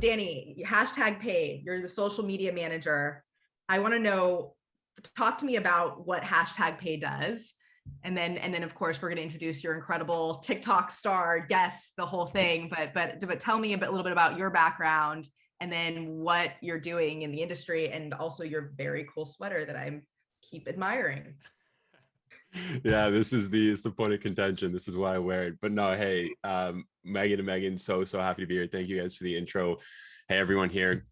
Danny, hashtag paid. You're the social media manager. I want to know, talk to me about what hashtag pay does. And then of course, we're going to introduce your incredible TikTok star guests, the whole thing. But tell me a little bit about your background and then what you're doing in the industry, and also your very cool sweater that I keep admiring. Yeah, this is the point of contention. This is why I wear it. But no, hey, Megan and Megan, so happy to be here. Thank you guys for the intro. Hey, everyone here.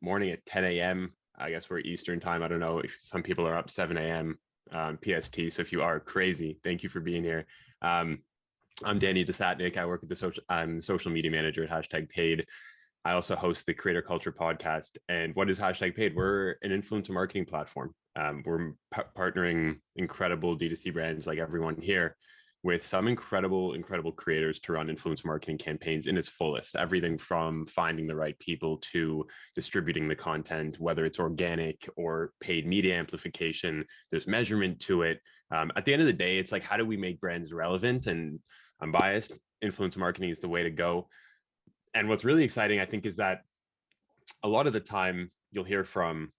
Morning at 10 a.m. I guess we're Eastern time. I don't know if some people are up 7 a.m. PST. So if you are crazy, thank you for being here. I'm Danny Desatnik. I work at I'm social media manager at hashtag paid. I also host the Creator Culture podcast. And what is hashtag paid? We're an influencer marketing platform. We're partnering incredible D2C brands like everyone here with some incredible creators to run influencer marketing campaigns in its fullest. Everything from finding the right people to distributing the content, whether it's organic or paid media amplification. There's measurement to it. At the end of the day, it's like, how do we make brands relevant? And I'm biased. Influencer marketing is the way to go. And what's really exciting, I think, is that a lot of the time you'll hear from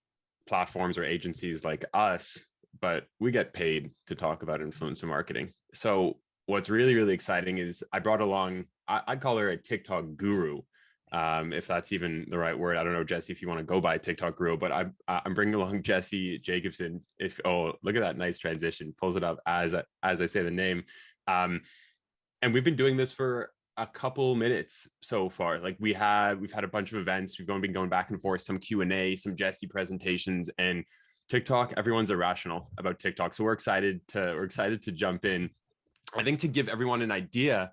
platforms or agencies like us, but we get paid to talk about influencer marketing. So what's really exciting is I brought along, I'd call her a TikTok guru, if that's even the right word. I don't know, Jesse, if you want to go by TikTok guru, but I'm bringing along Jesse Jacobson. Oh, look at that nice transition, pulls it up as I say the name. And we've been doing this for a couple minutes so far. Like we've had a bunch of events. We've been going back and forth, some Q&A, some Jesse presentations, and TikTok. Everyone's irrational about TikTok, so we're excited to jump in. I think to give everyone an idea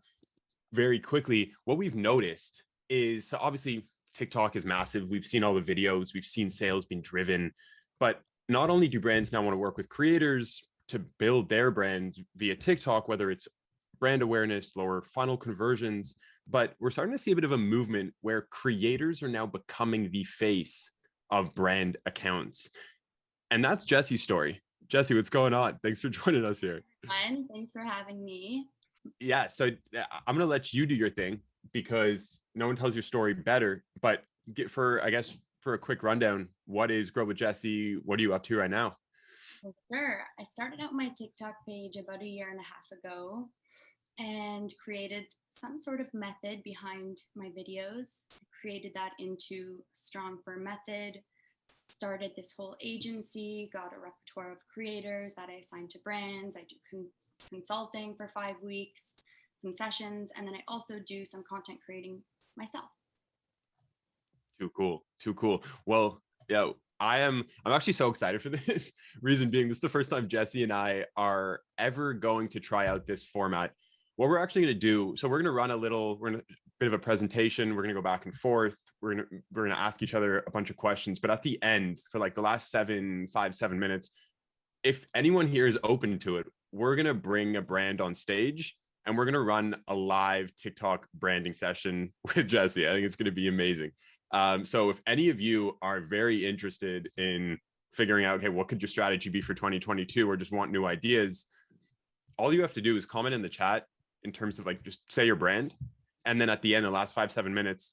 very quickly, what we've noticed is, so obviously TikTok is massive. We've seen all the videos, we've seen sales being driven, but not only do brands now want to work with creators to build their brands via TikTok, whether it's brand awareness, lower funnel conversions, but we're starting to see a bit of a movement where creators are now becoming the face of brand accounts. And that's Jesse's story. Jesse, what's going on? Thanks for joining us here. Thanks for having me. Yeah, so I'm going to let you do your thing because no one tells your story better, but for a quick rundown, what is Grow with Jesse? What are you up to right now? Sure. I started out my TikTok page about 1.5 years ago and created some sort of method behind my videos. I created that into a strong, firm method, started this whole agency, got a repertoire of creators that I assigned to brands. I do consulting for 5 weeks, some sessions, and then I also do some content creating myself. Too cool. Well, yeah, I'm actually so excited for this. Reason being, this is the first time Jesse and I are ever going to try out this format. What we're actually going to do, so we're going to run a bit of a presentation. We're going to go back and forth. We're going to ask each other a bunch of questions. But at the end, for like the last 7 minutes, if anyone here is open to it, we're going to bring a brand on stage and we're going to run a live TikTok branding session with Jesse. I think it's going to be amazing. So if any of you are very interested in figuring out, okay, what could your strategy be for 2022, or just want new ideas, all you have to do is comment in the chat in terms of like, just say your brand. And then at the end, the last 7 minutes,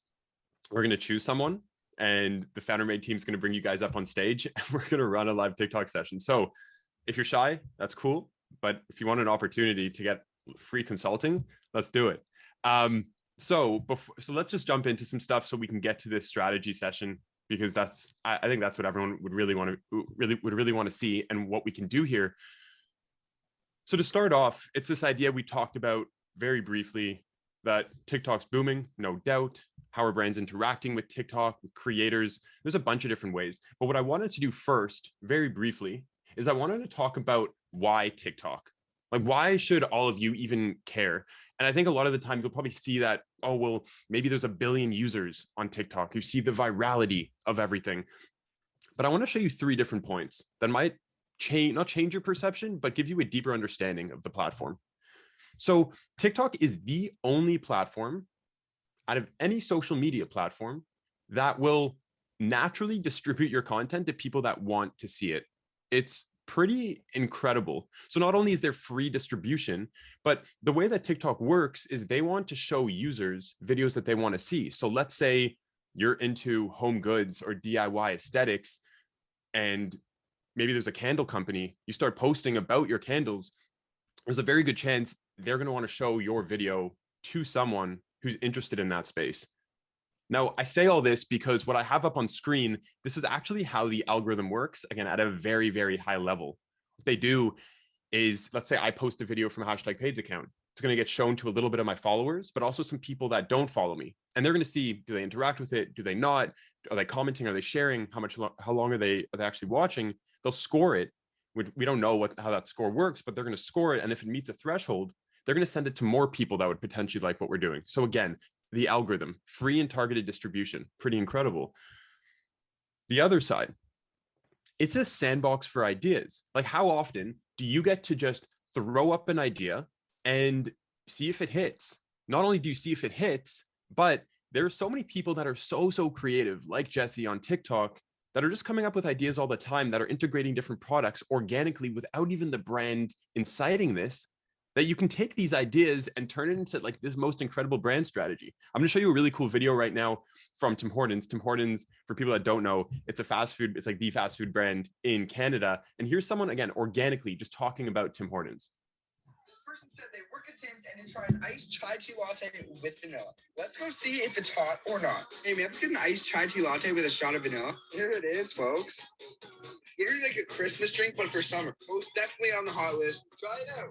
we're going to choose someone and the Founder Made team is going to bring you guys up on stage and we're going to run a live TikTok session. So if you're shy, that's cool. But if you want an opportunity to get free consulting, let's do it. So let's just jump into some stuff so we can get to this strategy session, because I think that's what everyone would really want to see and what we can do here. So to start off, it's this idea we talked about very briefly that TikTok's booming, no doubt. How are brands interacting with TikTok, with creators? There's a bunch of different ways. But what I wanted to do first, very briefly, is I wanted to talk about why TikTok. Like, why should all of you even care? And I think a lot of the times you'll probably see that, oh, well, maybe there's 1 billion users on TikTok. You see the virality of everything. But I want to show you 3 different points that might not change your perception, but give you a deeper understanding of the platform. So TikTok is the only platform out of any social media platform that will naturally distribute your content to people that want to see it. It's pretty incredible. So not only is there free distribution, but the way that TikTok works is they want to show users videos that they want to see. So let's say you're into home goods or DIY aesthetics, and maybe there's a candle company, you start posting about your candles, there's a very good chance they're going to want to show your video to someone who's interested in that space. Now, I say all this because what I have up on screen, this is actually how the algorithm works, again, at a very, very high level. What they do is, let's say I post a video from a hashtag Paid's account. It's going to get shown to a little bit of my followers, but also some people that don't follow me. And they're going to see, do they interact with it? Do they not? Are they commenting? Are they sharing? How long are they actually watching? They'll score it. We don't know how that score works, but they're going to score it. And if it meets a threshold, they're going to send it to more people that would potentially like what we're doing. So again, the algorithm, free and targeted distribution, pretty incredible. The other side, it's a sandbox for ideas. Like, how often do you get to just throw up an idea and see if it hits? Not only do you see if it hits, but there are so many people that are so creative, like Jesse on TikTok, that are just coming up with ideas all the time, that are integrating different products organically without even the brand inciting this, that you can take these ideas and turn it into like this most incredible brand strategy. I'm going to show you a really cool video right now from Tim Hortons. Tim Hortons, for people that don't know, it's a fast food, it's like the fast food brand in Canada. And here's someone, again, organically just talking about Tim Hortons. This person said they work at Tim's and then try an iced chai tea latte with vanilla. Let's go see if it's hot or not. Hey, man, let's get an iced chai tea latte with a shot of vanilla. Here it is, folks. It's literally like a Christmas drink, but for summer. Most definitely on the hot list. Try it out.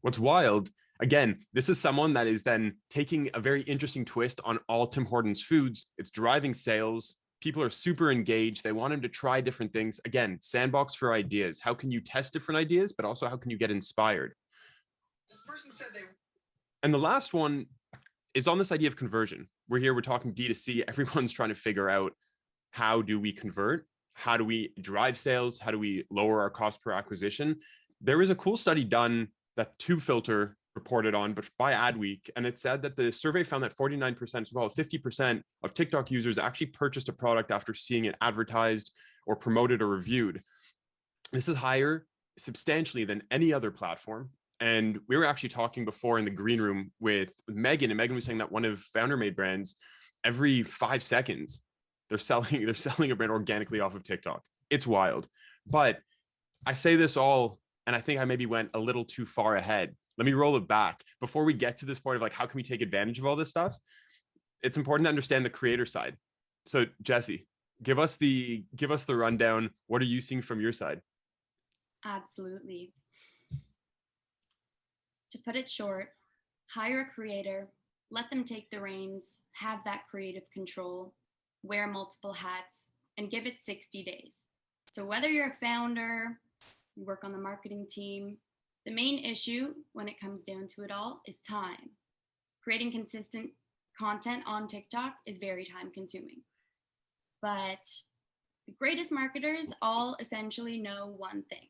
What's wild, again, this is someone that is then taking a very interesting twist on all Tim Hortons foods. It's driving sales. People are super engaged. They want him to try different things. Again, sandbox for ideas. How can you test different ideas, but also how can you get inspired? This person said they... And the last one is on this idea of conversion. We're talking D2C. Everyone's trying to figure out, how do we convert? How do we drive sales? How do we lower our cost per acquisition? There was a cool study done that TubeFilter reported on, but by Adweek, and it said that the survey found that 49%, so about 50% of TikTok users actually purchased a product after seeing it advertised or promoted or reviewed. This is higher substantially than any other platform. And we were actually talking before in the green room with Megan, and Megan was saying that one of founder-made brands, every 5 seconds, they're selling a brand organically off of TikTok. It's wild. But I say this all, and I think I maybe went a little too far ahead. Let me roll it back. Before we get to this point of like, how can we take advantage of all this stuff? It's important to understand the creator side. So Jesse, give us the rundown. What are you seeing from your side? Absolutely. To put it short, hire a creator, let them take the reins, have that creative control, wear multiple hats, and give it 60 days. So whether you're a founder, you work on the marketing team, the main issue when it comes down to it all is time. Creating consistent content on TikTok is very time consuming. But the greatest marketers all essentially know one thing,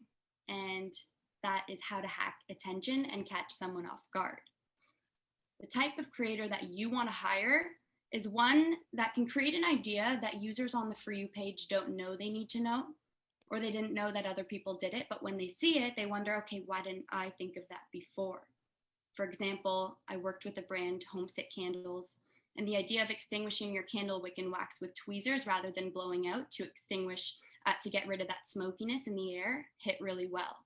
and that is how to hack attention and catch someone off guard. The type of creator that you want to hire is one that can create an idea that users on the For You page don't know they need to know, or they didn't know that other people did it, but when they see it, they wonder, okay, why didn't I think of that before? For example, I worked with a brand, Homesick Candles, and the idea of extinguishing your candle wick and wax with tweezers rather than blowing out to get rid of that smokiness in the air hit really well.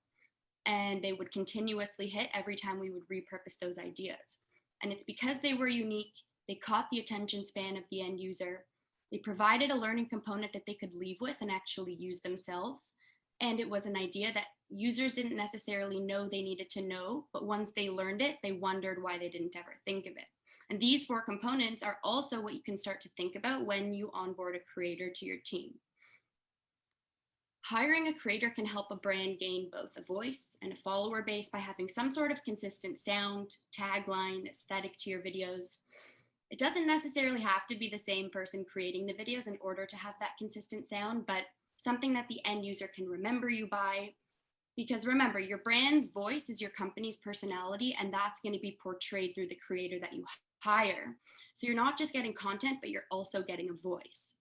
And they would continuously hit every time we would repurpose those ideas. And it's because they were unique, they caught the attention span of the end user, they provided a learning component that they could leave with and actually use themselves. And it was an idea that users didn't necessarily know they needed to know, but once they learned it, they wondered why they didn't ever think of it. And these 4 components are also what you can start to think about when you onboard a creator to your team. Hiring a creator can help a brand gain both a voice and a follower base by having some sort of consistent sound, tagline, aesthetic to your videos. It doesn't necessarily have to be the same person creating the videos in order to have that consistent sound, but something that the end user can remember you by. Because remember, your brand's voice is your company's personality, and that's going to be portrayed through the creator that you hire. So you're not just getting content, but you're also getting a voice.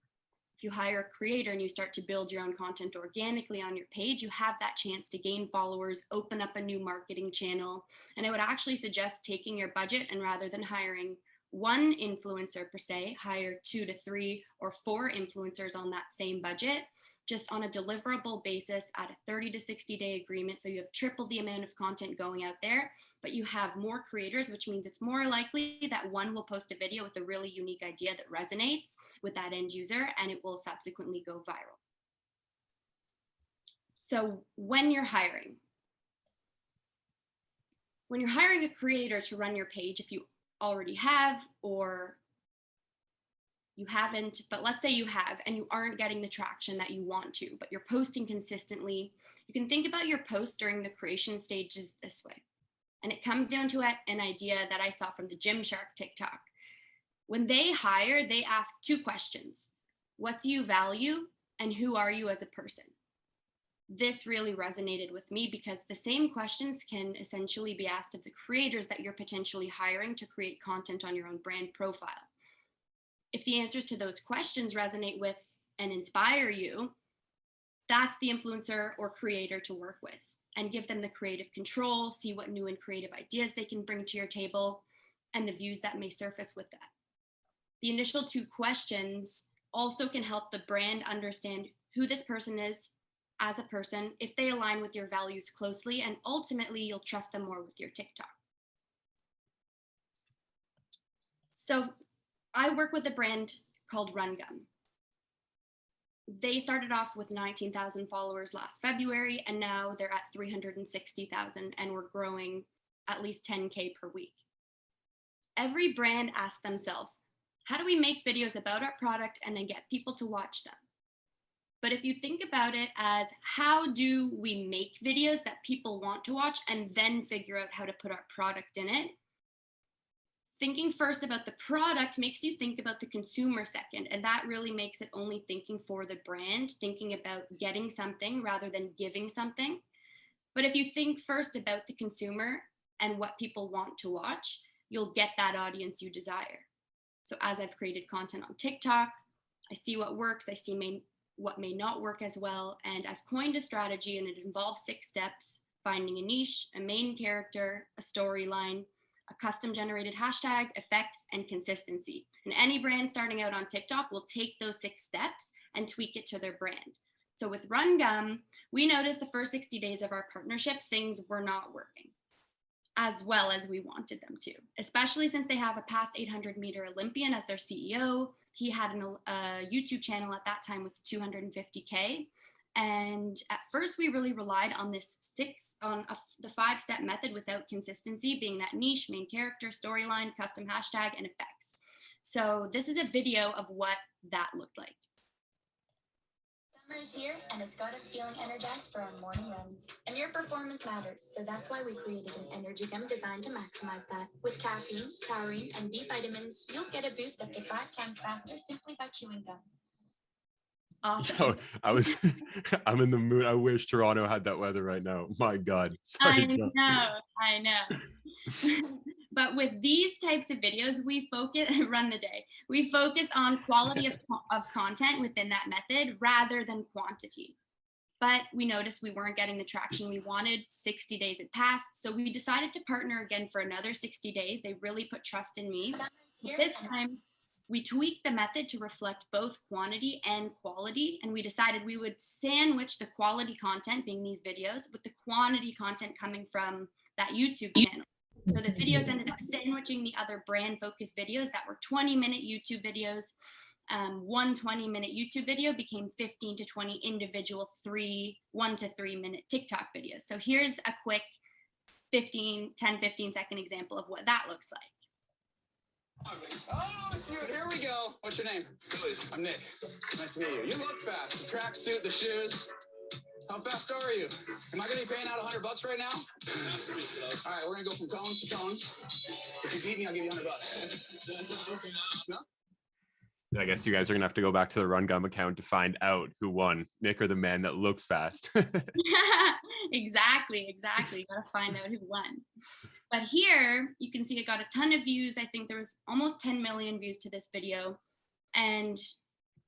If you hire a creator and you start to build your own content organically on your page, you have that chance to gain followers, open up a new marketing channel. And I would actually suggest taking your budget and rather than hiring one influencer per se, hire 2 to 3 or 4 influencers on that same budget, just on a deliverable basis at a 30 to 60-day agreement. So you have triple the amount of content going out there, but you have more creators, which means it's more likely that one will post a video with a really unique idea that resonates with that end user, and it will subsequently go viral. So when you're hiring a creator to run your page, if you already have or you haven't, but let's say you have and you aren't getting the traction that you want to, but you're posting consistently, you can think about your posts during the creation stages this way. And it comes down to an idea that I saw from the Gymshark TikTok. When they hire, they ask 2 questions. What do you value? And who are you as a person? This really resonated with me because the same questions can essentially be asked of the creators that you're potentially hiring to create content on your own brand profile. If the answers to those questions resonate with and inspire you, that's the influencer or creator to work with, and give them the creative control, see what new and creative ideas they can bring to your table, and the views that may surface with that. The initial 2 questions also can help the brand understand who this person is as a person, if they align with your values closely, and ultimately you'll trust them more with your TikTok. So I work with a brand called Run Gum. They started off with 19,000 followers last February, and now they're at 360,000, and we're growing at least 10K per week. Every brand asks themselves, how do we make videos about our product and then get people to watch them? But if you think about it as how do we make videos that people want to watch and then figure out how to put our product in it, thinking first about the product makes you think about the consumer second, and that really makes it only thinking for the brand, thinking about getting something rather than giving something. But if you think first about the consumer and what people want to watch, you'll get that audience you desire. So as I've created content on TikTok, I see what works, I see what may not work as well, and I've coined a strategy, and it involves 6 steps: finding a niche, a main character, a storyline, a custom generated hashtag, effects, and consistency. And any brand starting out on TikTok will take those 6 steps and tweak it to their brand. So with Run Gum, we noticed the first 60 days of our partnership, things were not working as well as we wanted them to, especially since they have a past 800-meter Olympian as their CEO. He had a YouTube channel at that time with 250K. And at first we really relied on the 5-step method without consistency, being that niche, main character, storyline, custom hashtag, and effects. So this is a video of what that looked like. Summer is here, and it's got us feeling energized for our morning runs. And your performance matters, so that's why we created an energy gum designed to maximize that. With caffeine, taurine, and B vitamins, you'll get a boost up to 5 times faster simply by chewing gum. Awesome. Yo, I'm in the mood. I wish Toronto had that weather right now. My God. Sorry, I know. But with these types of videos, we focus, run the day. We focus on quality of content within that method rather than quantity. But we noticed we weren't getting the traction we wanted. 60 days had passed. So we decided to partner again for another 60 days. They really put trust in me. This time, we tweaked the method to reflect both quantity and quality, and we decided we would sandwich the quality content, being these videos, with the quantity content coming from that YouTube channel. So the videos ended up sandwiching the other brand-focused videos that were 20-minute YouTube videos. One 20-minute YouTube video became 15 to 20 individual 1 to 3 minute TikTok videos. So here's a quick 10, 15 second example of what that looks like. Oh, shoot, here we go. What's your name? Billy. I'm Nick. Nice to meet you. You look fast. The tracksuit, the shoes. How fast are you? Am I going to be paying out $100 right now? All right, we're going to go from cones to cones. If you beat me, I'll give you $100. No? I guess you guys are going to have to go back to the Run Gum account to find out who won, Nick or the man that looks fast. Exactly. Gotta find out who won. But here you can see it got a ton of views. I think there was almost 10 million views to this video. And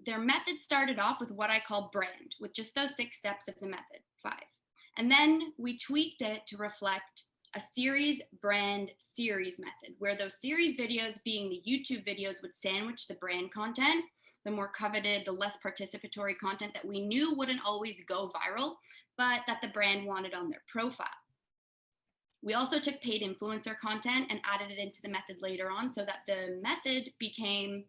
their method started off with what I call brand, with just those 6 steps of the method, 5. And then we tweaked it to reflect a series brand series method, where those series videos, being the YouTube videos, would sandwich the brand content, the more coveted, the less participatory content that we knew wouldn't always go viral, but that the brand wanted on their profile. We also took paid influencer content and added it into the method later on, so that the method became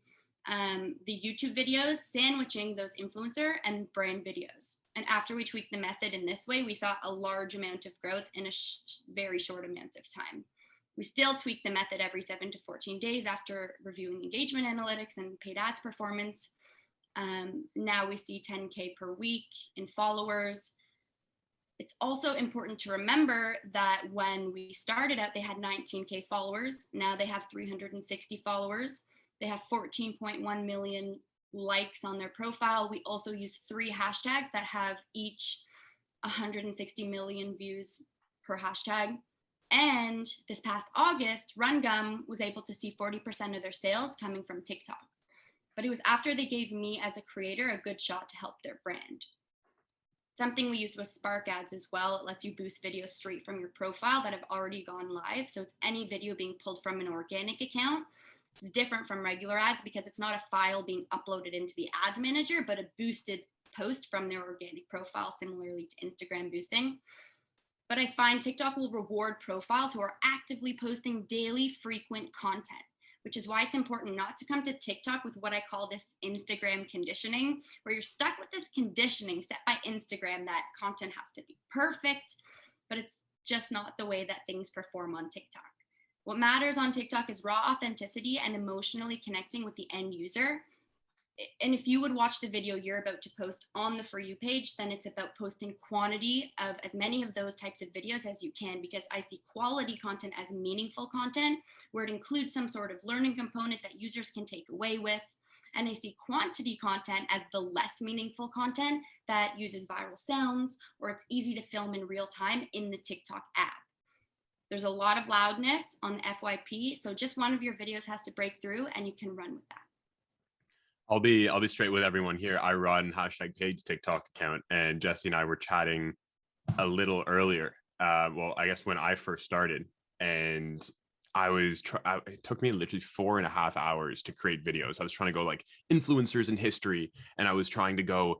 the YouTube videos sandwiching those influencer and brand videos. And after we tweaked the method in this way, we saw a large amount of growth in a very short amount of time. We still tweak the method every 7 to 14 days after reviewing engagement analytics and paid ads performance. Now we see 10K per week in followers. It's also important to remember that when we started out, they had 19K followers. Now they have 360 followers. They have 14.1 million likes on their profile. We also use 3 hashtags that have each 160 million views per hashtag. And this past August, Run Gum was able to see 40% of their sales coming from TikTok. But it was after they gave me as a creator a good shot to help their brand. Something we used was Spark Ads as well. It lets you boost videos straight from your profile that have already gone live. So it's any video being pulled from an organic account. It's different from regular ads because it's not a file being uploaded into the ads manager, but a boosted post from their organic profile, similarly to Instagram boosting. But I find TikTok will reward profiles who are actively posting daily, frequent content, which is why it's important not to come to TikTok with what I call this Instagram conditioning, where you're stuck with this conditioning set by Instagram that content has to be perfect, but it's just not the way that things perform on TikTok. What matters on TikTok is raw authenticity and emotionally connecting with the end user. And if you would watch the video you're about to post on the For You page, then it's about posting quantity of as many of those types of videos as you can, because I see quality content as meaningful content, where it includes some sort of learning component that users can take away with. And I see quantity content as the less meaningful content that uses viral sounds, or it's easy to film in real time in the TikTok app. There's a lot of loudness on the FYP, so just one of your videos has to break through and you can run with that. I'll be straight with everyone here. I run #Paid's TikTok account, and Jesse and I were chatting a little earlier. Well, I guess when I first started, and it took me literally 4.5 hours to create videos. I was trying to go like influencers in history, and I was trying to go,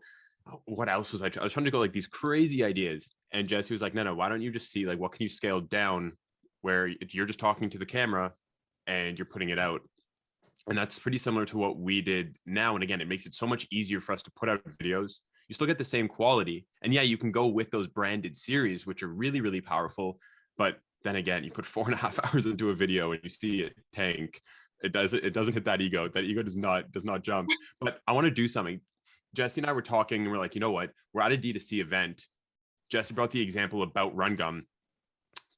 what else was I was trying to go like these crazy ideas. And Jesse was like, no, why don't you just see like, what can you scale down where you're just talking to the camera and you're putting it out. And that's pretty similar to what we did now. And again, it makes it so much easier for us to put out videos. You still get the same quality. And yeah, you can go with those branded series, which are really, really powerful. But then again, you put 4.5 hours into a video and you see it tank. It doesn't hit that ego. That ego does not jump. But I want to do something. Jesse and I were talking and we're like, you know what? We're at a D2C event. Jesse brought the example about Run Gum.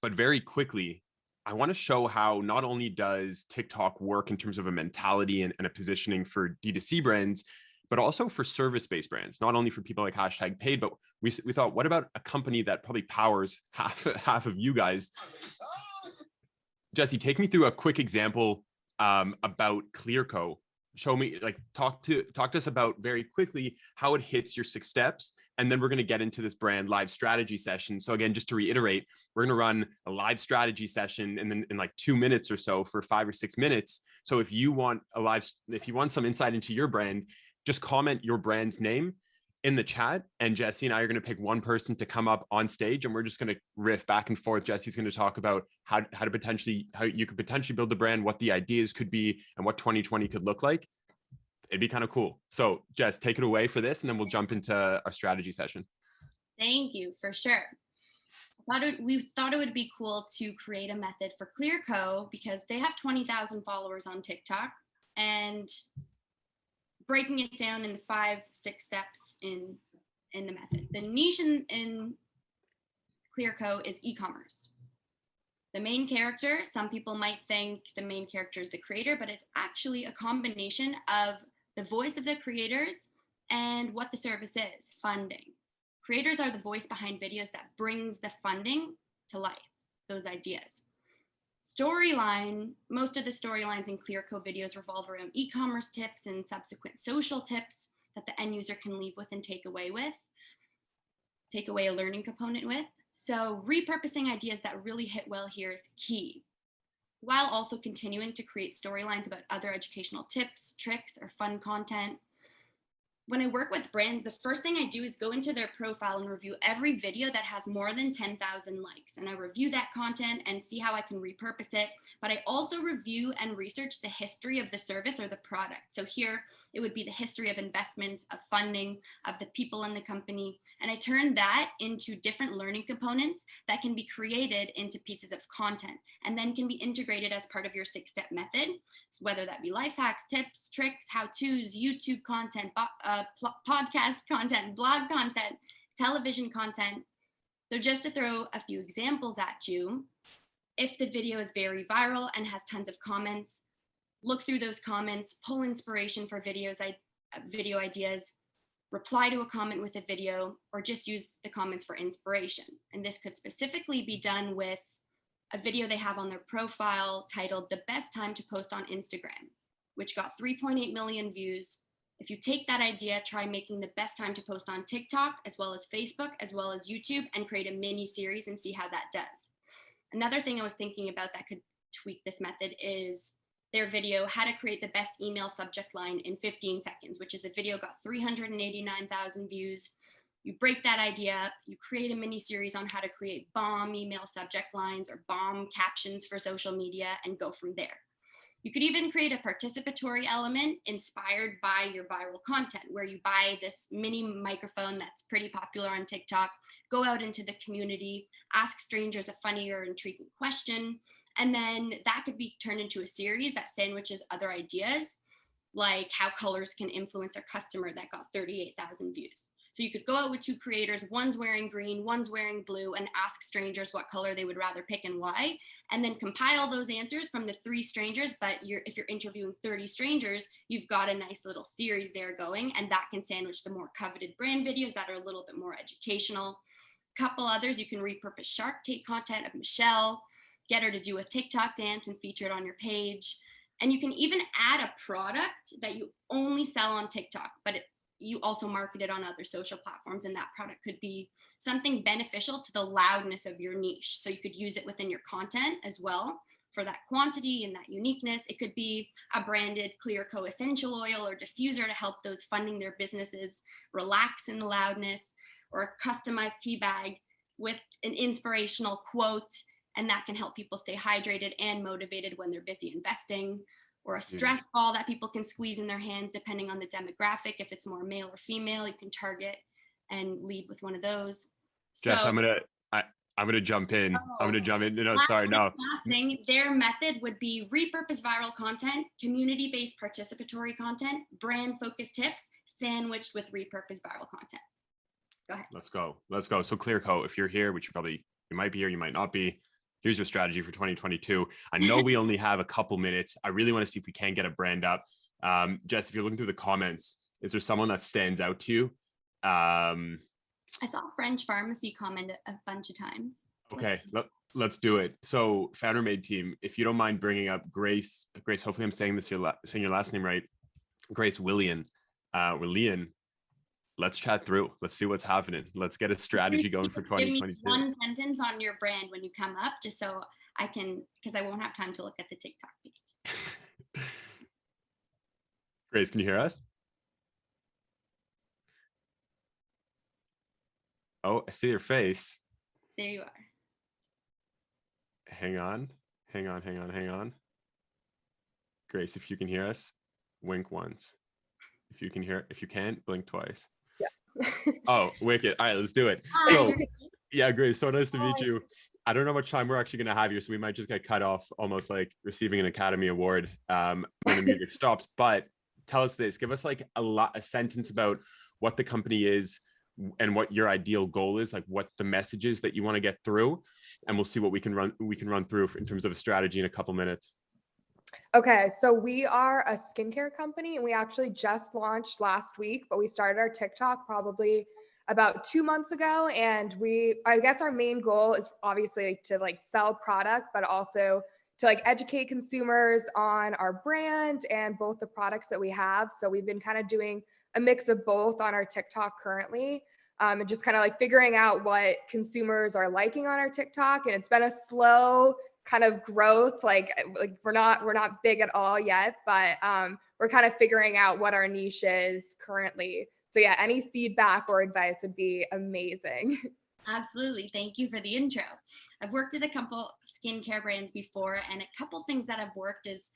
But very quickly, I want to show how not only does TikTok work in terms of a mentality and a positioning for D2C brands, but also for service-based brands, not only for people like #Paid, but we thought, what about a company that probably powers half of you guys? Jesse, take me through a quick example about Clearco. Show me, like, talk to us about very quickly how it hits your 6 steps. And then we're going to get into this brand live strategy session. So again, just to reiterate, we're going to run a live strategy session and then in like 2 minutes or so for 5 or 6 minutes. So if you want some insight into your brand, just comment your brand's name in the chat, and Jesse and I are going to pick one person to come up on stage, and we're just going to riff back and forth. Jesse's going to talk about how you could potentially build the brand, what the ideas could be, and what 2020 could look like. It'd be kind of cool. So Jess, take it away for this, and then we'll jump into our strategy session. Thank you, for sure. We thought it would be cool to create a method for Clearco because they have 20,000 followers on TikTok, and breaking it down in the 5-6 steps in the method. The niche in Clearco is e-commerce. The main character, some people might think the main character is the creator, but it's actually a combination of the voice of the creators and what the service is, funding. Creators are the voice behind videos that brings the funding to life, those ideas. Storyline, most of the storylines in Clearco videos revolve around e-commerce tips and subsequent social tips that the end user can leave with and take away a learning component with. So repurposing ideas that really hit well here is key, while also continuing to create storylines about other educational tips, tricks, or fun content. When I work with brands, the first thing I do is go into their profile and review every video that has more than 10,000 likes. And I review that content and see how I can repurpose it. But I also review and research the history of the service or the product. So here it would be the history of investments, of funding, of the people in the company. And I turn that into different learning components that can be created into pieces of content and then can be integrated as part of your 6-step method. So whether that be life hacks, tips, tricks, how-tos, YouTube content, podcast content, blog content, television content. So just to throw a few examples at you, if the video is very viral and has tons of comments, look through those comments, pull inspiration for video ideas, reply to a comment with a video, or just use the comments for inspiration. And this could specifically be done with a video they have on their profile titled "The Best Time to Post on Instagram," which got 3.8 million views. If you take that idea, try making the best time to post on TikTok, as well as Facebook, as well as YouTube, and create a mini series and see how that does. Another thing I was thinking about that could tweak this method is their video, "How to Create the Best Email Subject Line in 15 Seconds," which is a video got 389,000 views. You break that idea up, you create a mini series on how to create bomb email subject lines or bomb captions for social media and go from there. You could even create a participatory element inspired by your viral content, where you buy this mini microphone that's pretty popular on TikTok, go out into the community, ask strangers a funny or intriguing question, and then that could be turned into a series that sandwiches other ideas, like how colors can influence our customer that got 38,000 views. So you could go out with 2 creators, one's wearing green, one's wearing blue, and ask strangers what color they would rather pick and why, and then compile those answers from the 3 strangers. But if you're interviewing 30 strangers, you've got a nice little series there going, and that can sandwich the more coveted brand videos that are a little bit more educational. Couple others, you can repurpose Shark Tank content of Michelle, get her to do a TikTok dance and feature it on your page. And you can even add a product that you only sell on TikTok, but you also market it on other social platforms, and that product could be something beneficial to the loudness of your niche. So you could use it within your content as well for that quantity and that uniqueness. It could be a branded Clearco essential oil or diffuser to help those funding their businesses relax in the loudness, or a customized tea bag with an inspirational quote, and that can help people stay hydrated and motivated when they're busy investing. Or a stress ball that people can squeeze in their hands depending on the demographic. If it's more male or female, you can target and lead with one of those. Jess, so, I'm gonna jump in. I'm gonna jump in. No, last thing, their method would be repurpose viral content, community-based participatory content, brand-focused tips, sandwiched with repurposed viral content. Go ahead. Let's go. So Clearco, if you're here, which you might be here, you might not be. Here's your strategy for 2022. I know we only have a couple minutes. I really want to see if we can get a brand up. Jess, if you're looking through the comments, is there someone that stands out to you? I saw French Pharmacy comment a bunch of times. Okay, let's do it. So Founder Made team, if you don't mind bringing up Grace, hopefully I'm saying your last name right. Grace Willian. Let's chat through. Let's see what's happening. Let's get a strategy going for 2022. Give me one sentence on your brand when you come up, just so I can, because I won't have time to look at the TikTok page. Grace, can you hear us? Oh, I see your face. There you are. Hang on. Grace, if you can hear us, wink once. If you can't, blink twice. Yeah. Oh, wicked. All right, let's do it. Hi. So yeah, Grace, so nice to meet you. I don't know how much time we're actually going to have here, so we might just get cut off, almost like receiving an Academy Award when the music stops. But tell us this, give us like a sentence about what the company is and what your ideal goal is, like what the message is that you want to get through, and we'll see what we can run through in terms of a strategy in a couple minutes. Okay, so we are a skincare company, and we actually just launched last week, but we started our TikTok probably about 2 months ago. And I guess our main goal is obviously to like sell product, but also to like educate consumers on our brand and both the products that we have. So we've been kind of doing a mix of both on our TikTok currently. and just kind of like figuring out what consumers are liking on our TikTok. And it's been a slow kind of growth. Like we're not big at all yet, but we're kind of figuring out what our niche is currently. So yeah, any feedback or advice would be amazing. Absolutely. Thank you for the intro. I've worked at a couple skincare brands before, and a couple things that have worked is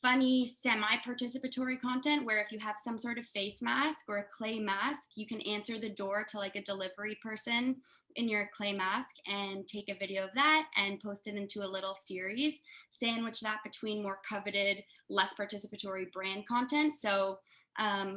funny semi-participatory content where if you have some sort of face mask or a clay mask, you can answer the door to like a delivery person in your clay mask and take a video of that and post it into a little series, sandwich that between more coveted, less participatory brand content. So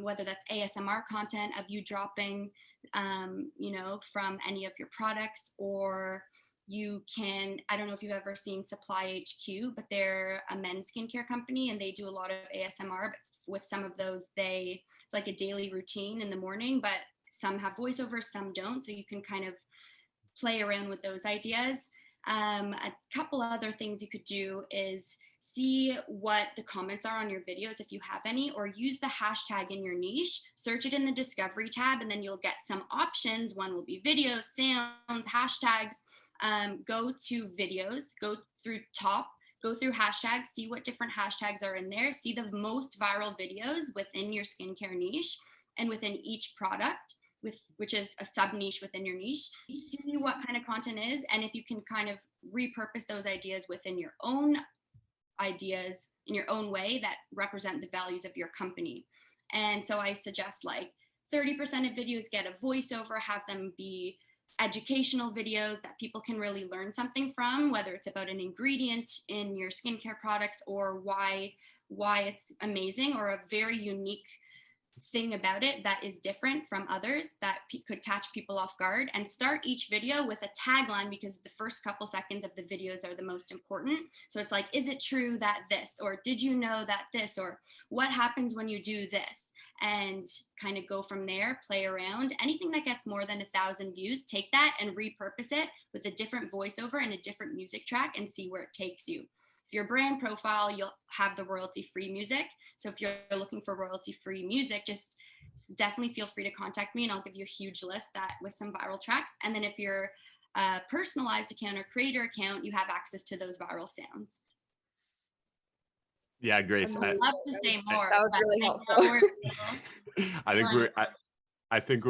whether that's ASMR content of you dropping, from any of your products, or you can, I don't know if you've ever seen Supply HQ, but they're a men's skincare company and they do a lot of ASMR, but with some of those, it's like a daily routine in the morning, but some have voiceovers, some don't. So you can kind of play around with those ideas. A couple other things you could do is see what the comments are on your videos if you have any, or use the hashtag in your niche, search it in the discovery tab, and then you'll get some options. One will be videos, sounds, hashtags. Go to videos, go through hashtags, see what different hashtags are in there, see the most viral videos within your skincare niche and within each product, which is a sub niche within your niche. See what kind of content is, and if you can kind of repurpose those ideas within your own ideas in your own way that represent the values of your company. And so I suggest like 30% of videos get a voiceover, have them be educational videos that people can really learn something from, whether it's about an ingredient in your skincare products or why it's amazing, or a very unique thing about it that is different from others that could catch people off guard. And start each video with a tagline, because the first couple seconds of the videos are the most important. So it's like, is it true that this, or did you know that this, or what happens when you do this? And kind of go from there, play around. Anything that gets more than 1,000 views, take that and repurpose it with a different voiceover and a different music track and see where it takes you. If your brand profile, you'll have the royalty-free music. So if you're looking for royalty-free music, just definitely feel free to contact me and I'll give you a huge list with some viral tracks. And then if you're a personalized account or creator account, you have access to those viral sounds. Yeah, Grace. I'd love to say more. That was really helpful. I think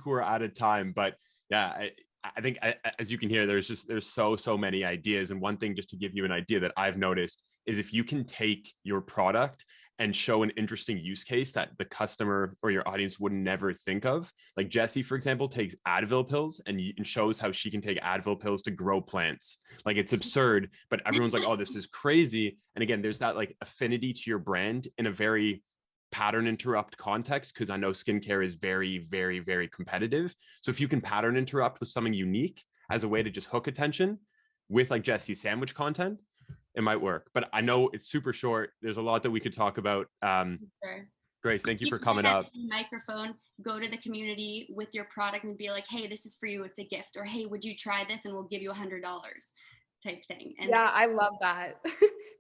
we're out of time, but yeah, I think as you can hear, there's so many ideas. And one thing, just to give you an idea that I've noticed, is if you can take your product and show an interesting use case that the customer or your audience would never think of. Like Jessie, for example, takes Advil pills and shows how she can take Advil pills to grow plants. Like, it's absurd, but everyone's like, oh, this is crazy. And again, there's that like affinity to your brand in a very pattern interrupt context, because I know skincare is very, very, very competitive. So if you can pattern interrupt with something unique as a way to just hook attention with like Jessie's sandwich content, it might work. But I know it's super short. There's a lot that we could talk about. Sure. Grace, thank you for coming up. Microphone, go to the community with your product and be like, hey, this is for you, it's a gift, or hey, would you try this and we'll give you $100 type thing. And yeah, I love that.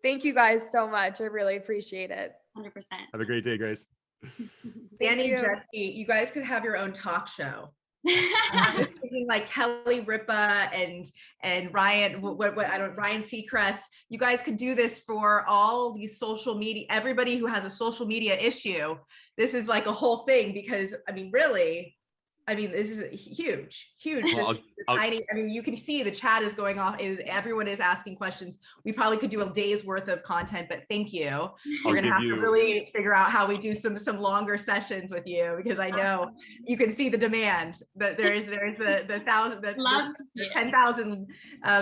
Thank you guys so much. I really appreciate it. 100%. Have a great day, Grace. Danny and Jessie, you guys could have your own talk show. I was thinking like Kelly Ripa and Ryan, Ryan Seacrest. You guys could do this for all these social media, everybody who has a social media issue. This is like a whole thing, because this is huge. Well, Tiny. I mean, you can see the chat is going off. Everyone is asking questions. We probably could do a day's worth of content, but thank you. We're gonna have to really figure out how we do some longer sessions with you, because I know you can see the demand. That there's the 10,000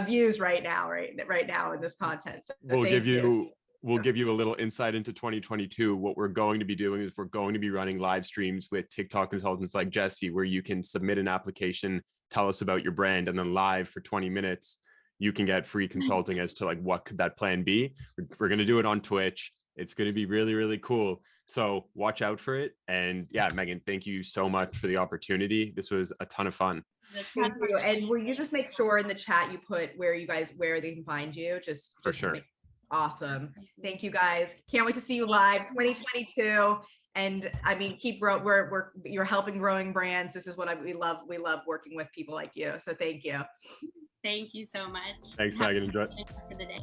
views right now in this content. So we'll give you a little insight into 2022. What we're going to be doing is we're going to be running live streams with TikTok consultants like Jessie, where you can submit an application, tell us about your brand, and then live for 20 minutes, you can get free consulting as to like, what could that plan be? We're going to do it on Twitch. It's going to be really, really cool. So watch out for it. And yeah, Megan, thank you so much for the opportunity. This was a ton of fun. Thank you. And will you just make sure in the chat you put where they can find you? Just for sure. Awesome. Thank you guys. Can't wait to see you live 2022. And I mean, you're helping growing brands. This is what we love. We love working with people like you. So thank you. Thank you so much. Thanks, Have Megan. a Enjoy. good rest of the day.